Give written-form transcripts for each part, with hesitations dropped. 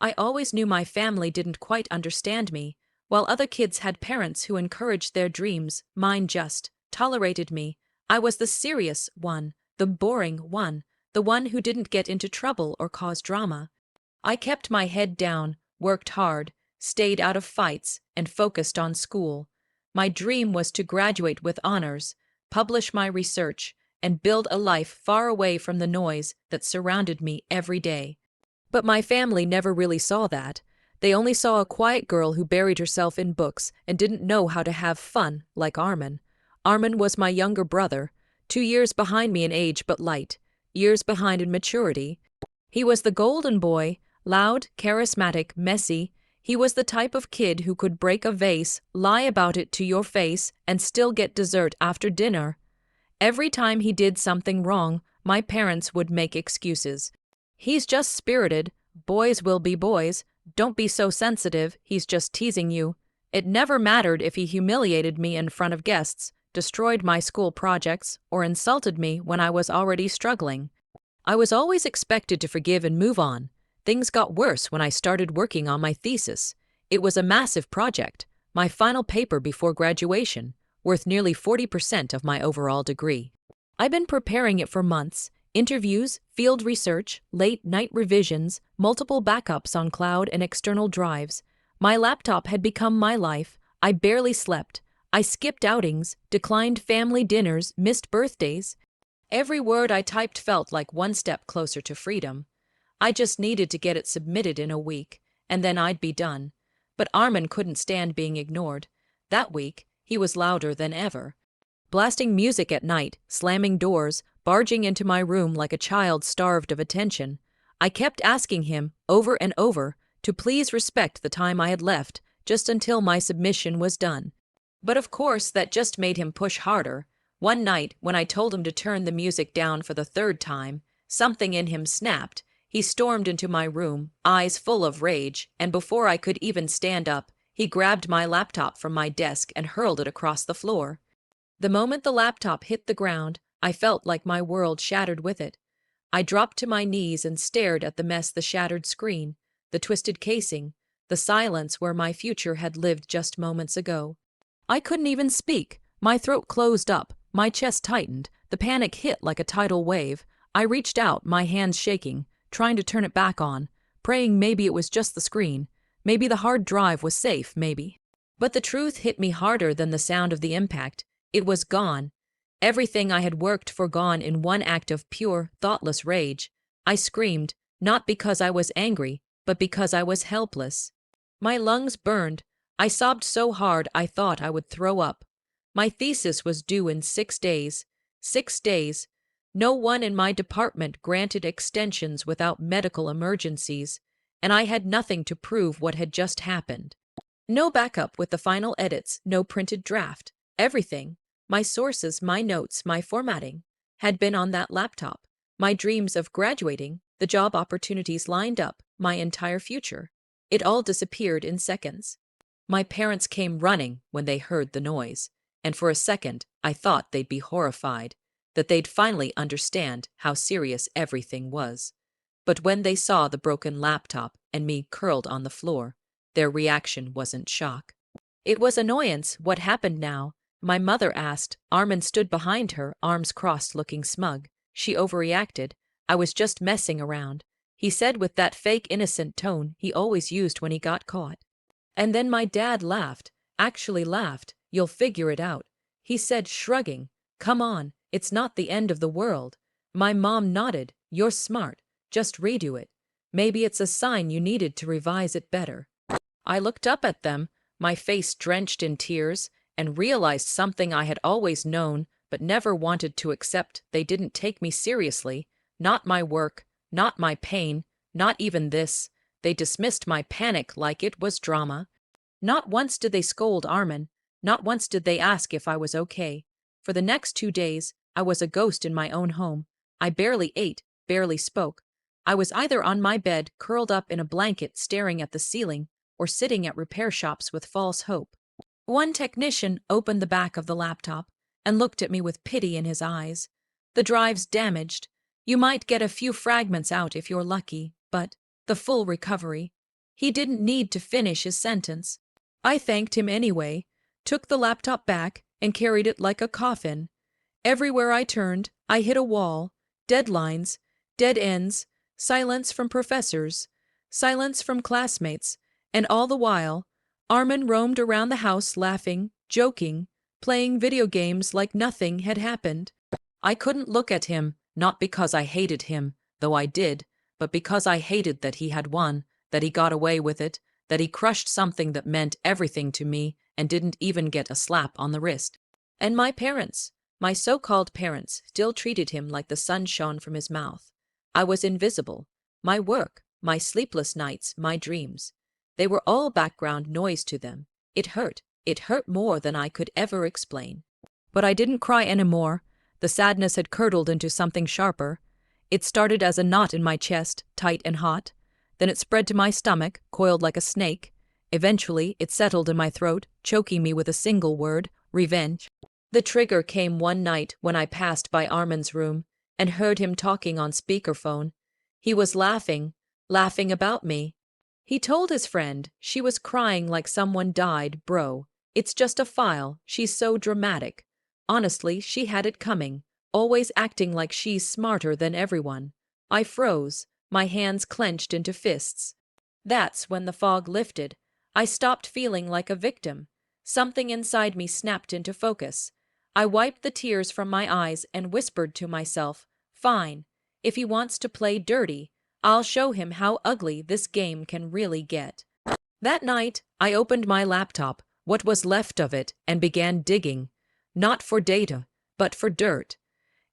I always knew my family didn't quite understand me. While other kids had parents who encouraged their dreams, mine just tolerated me. I was the serious one, the boring one, the one who didn't get into trouble or cause drama. I kept my head down, worked hard, stayed out of fights, and focused on school. My dream was to graduate with honors, publish my research, and build a life far away from the noise that surrounded me every day. But my family never really saw that. They only saw a quiet girl who buried herself in books and didn't know how to have fun, like Armin. Armin was my younger brother, 2 years behind me in age but light, years behind in maturity. He was the golden boy, loud, charismatic, messy. He was the type of kid who could break a vase, lie about it to your face, and still get dessert after dinner. Every time he did something wrong, my parents would make excuses. He's just spirited, boys will be boys, don't be so sensitive, he's just teasing you. It never mattered if he humiliated me in front of guests, destroyed my school projects, or insulted me when I was already struggling. I was always expected to forgive and move on. Things got worse when I started working on my thesis. It was a massive project, my final paper before graduation, worth nearly 40% of my overall degree. I've been preparing it for months. Interviews, field research, late-night revisions, multiple backups on cloud and external drives. My laptop had become my life. I barely slept. I skipped outings, declined family dinners, missed birthdays. Every word I typed felt like one step closer to freedom. I just needed to get it submitted in a week, and then I'd be done. But Armin couldn't stand being ignored. That week, he was louder than ever. Blasting music at night, slamming doors, barging into my room like a child starved of attention. I kept asking him, over and over, to please respect the time I had left, just until my submission was done. But of course, that just made him push harder. One night, when I told him to turn the music down for the third time, something in him snapped. He stormed into my room, eyes full of rage, and before I could even stand up, he grabbed my laptop from my desk and hurled it across the floor. The moment the laptop hit the ground, I felt like my world shattered with it. I dropped to my knees and stared at the mess: the shattered screen, the twisted casing, the silence where my future had lived just moments ago. I couldn't even speak. My throat closed up, my chest tightened, the panic hit like a tidal wave. I reached out, my hands shaking, trying to turn it back on, praying maybe it was just the screen, maybe the hard drive was safe, maybe. But the truth hit me harder than the sound of the impact. It was gone. Everything I had worked for gone in one act of pure, thoughtless rage. I screamed, not because I was angry, but because I was helpless. My lungs burned. I sobbed so hard I thought I would throw up. My thesis was due in 6 days. 6 days. No one in my department granted extensions without medical emergencies, and I had nothing to prove what had just happened. No backup with the final edits, no printed draft. Everything, my sources, my notes, my formatting, had been on that laptop. My dreams of graduating, the job opportunities lined up, my entire future. It all disappeared in seconds. My parents came running when they heard the noise, and for a second I thought they'd be horrified, that they'd finally understand how serious everything was. But when they saw the broken laptop and me curled on the floor, their reaction wasn't shock. It was annoyance. What happened now? My mother asked. Armin stood behind her, arms crossed, looking smug. She overreacted. I was just messing around, he said with that fake innocent tone he always used when he got caught. And then my dad laughed, actually laughed. You'll figure it out, he said, shrugging. Come on, it's not the end of the world. My mom nodded. You're smart, just redo it. Maybe it's a sign you needed to revise it better. I looked up at them, my face drenched in tears, and realized something I had always known but never wanted to accept. They didn't take me seriously, not my work, not my pain, not even this. They dismissed my panic like it was drama. Not once did they scold Armin, not once did they ask if I was okay. For the next 2 days, I was a ghost in my own home. I barely ate, barely spoke. I was either on my bed, curled up in a blanket staring at the ceiling, or sitting at repair shops with false hope. One technician opened the back of the laptop and looked at me with pity in his eyes. The drive's damaged. You might get a few fragments out if you're lucky, but the full recovery, He didn't need to finish his sentence. I thanked him anyway, took the laptop back, and carried it like a coffin. Everywhere I turned, I hit a wall, deadlines, dead ends, silence from professors, silence from classmates, and all the while, Armin roamed around the house laughing, joking, playing video games like nothing had happened. I couldn't look at him, not because I hated him, though I did, but because I hated that he had won, that he got away with it, that he crushed something that meant everything to me and didn't even get a slap on the wrist. And my parents, my so-called parents, still treated him like the sun shone from his mouth. I was invisible. My work, my sleepless nights, my dreams. They were all background noise to them. It hurt. It hurt more than I could ever explain. But I didn't cry anymore. The sadness had curdled into something sharper. It started as a knot in my chest, tight and hot. Then it spread to my stomach, coiled like a snake. Eventually, it settled in my throat, choking me with a single word: revenge. The trigger came one night when I passed by Armin's room and heard him talking on speakerphone. He was laughing about me. He told his friend she was crying like someone died, bro. It's just a file, she's so dramatic. Honestly, she had it coming, always acting like she's smarter than everyone. I froze, my hands clenched into fists. That's when the fog lifted. I stopped feeling like a victim. Something inside me snapped into focus. I wiped the tears from my eyes and whispered to myself, fine, if he wants to play dirty, I'll show him how ugly this game can really get. That night, I opened my laptop, what was left of it, and began digging. Not for data, but for dirt.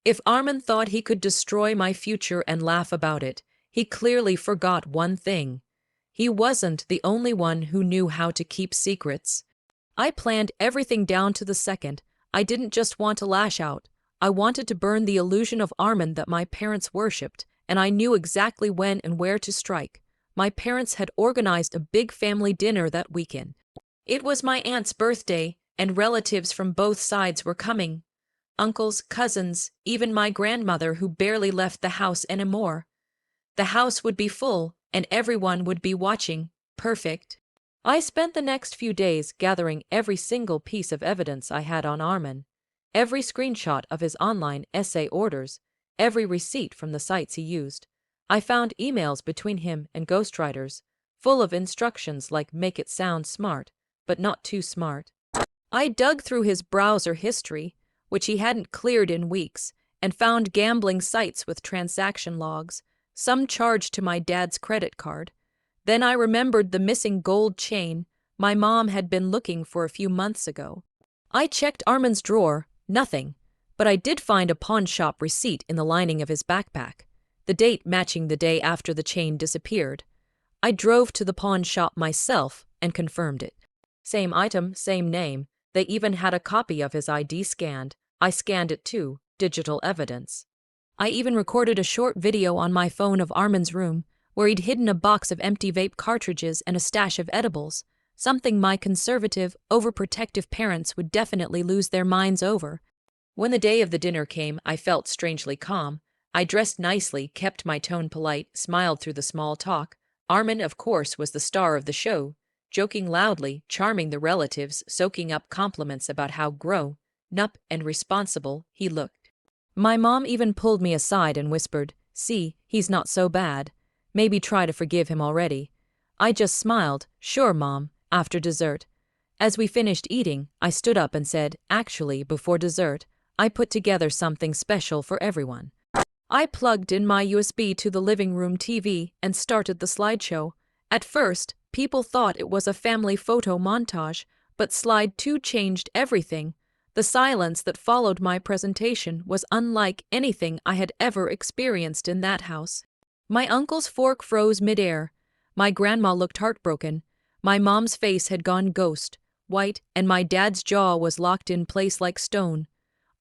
If Armin thought he could destroy my future and laugh about it, he clearly forgot one thing. He wasn't the only one who knew how to keep secrets. I planned everything down to the second. I didn't just want to lash out. I wanted to burn the illusion of Armin that my parents worshipped, and I knew exactly when and where to strike. My parents had organized a big family dinner that weekend. It was my aunt's birthday, and relatives from both sides were coming. Uncles, cousins, even my grandmother who barely left the house anymore. The house would be full, and everyone would be watching. Perfect. I spent the next few days gathering every single piece of evidence I had on Armin. Every screenshot of his online essay orders, every receipt from the sites he used. I found emails between him and ghostwriters, full of instructions like make it sound smart, but not too smart. I dug through his browser history, which he hadn't cleared in weeks, and found gambling sites with transaction logs, some charged to my dad's credit card. Then I remembered the missing gold chain my mom had been looking for a few months ago. I checked Armin's drawer, nothing, but I did find a pawn shop receipt in the lining of his backpack, the date matching the day after the chain disappeared. I drove to the pawn shop myself and confirmed it. Same item, same name. They even had a copy of his ID scanned. I scanned it too, digital evidence. I even recorded a short video on my phone of Armin's room, where he'd hidden a box of empty vape cartridges and a stash of edibles, something my conservative, overprotective parents would definitely lose their minds over. When the day of the dinner came, I felt strangely calm. I dressed nicely, kept my tone polite, smiled through the small talk. Armin, of course, was the star of the show, joking loudly, charming the relatives, soaking up compliments about how grown-up and responsible he looked. My mom even pulled me aside and whispered, "See, he's not so bad. Maybe try to forgive him already." I just smiled, "Sure, Mom," after dessert. As we finished eating, I stood up and said, "Actually, before dessert, I put together something special for everyone." I plugged in my USB to the living room TV and started the slideshow. At first, people thought it was a family photo montage, but slide 2 changed everything. The silence that followed my presentation was unlike anything I had ever experienced in that house. My uncle's fork froze midair. My grandma looked heartbroken. My mom's face had gone ghost, white, and my dad's jaw was locked in place like stone.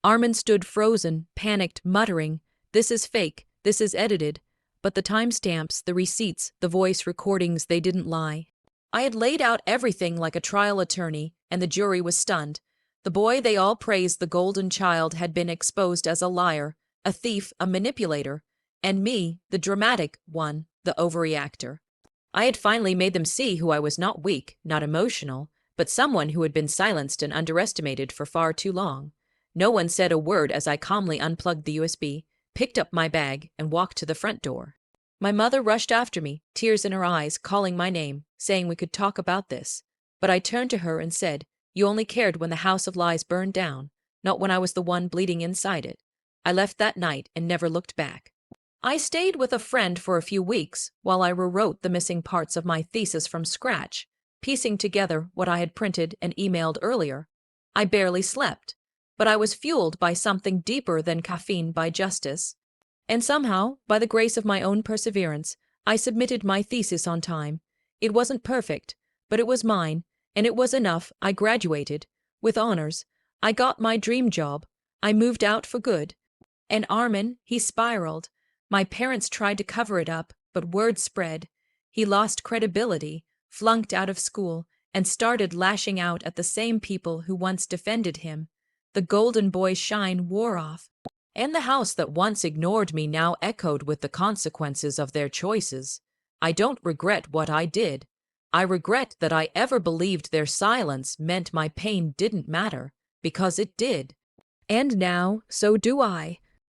Armin stood frozen, panicked, muttering, "This is fake, this is edited." But the timestamps, the receipts, the voice recordings, they didn't lie. I had laid out everything like a trial attorney, and the jury was stunned. The boy they all praised, the golden child, had been exposed as a liar, a thief, a manipulator, and me, the dramatic one, the overreactor. I had finally made them see who I was, not weak, not emotional, but someone who had been silenced and underestimated for far too long. No one said a word as I calmly unplugged the USB, picked up my bag, and walked to the front door. My mother rushed after me, tears in her eyes, calling my name, saying we could talk about this. But I turned to her and said, "You only cared when the house of lies burned down, not when I was the one bleeding inside it." I left that night and never looked back. I stayed with a friend for a few weeks while I rewrote the missing parts of my thesis from scratch, piecing together what I had printed and emailed earlier. I barely slept, but I was fueled by something deeper than caffeine, by justice. And somehow, by the grace of my own perseverance, I submitted my thesis on time. It wasn't perfect, but it was mine, and it was enough. I graduated with honors. I got my dream job. I moved out for good. And Armin, he spiraled. My parents tried to cover it up, but word spread. He lost credibility, flunked out of school, and started lashing out at the same people who once defended him. The golden boy's shine wore off, and the house that once ignored me now echoed with the consequences of their choices. I don't regret what I did. I regret that I ever believed their silence meant my pain didn't matter, because it did. And now, so do I.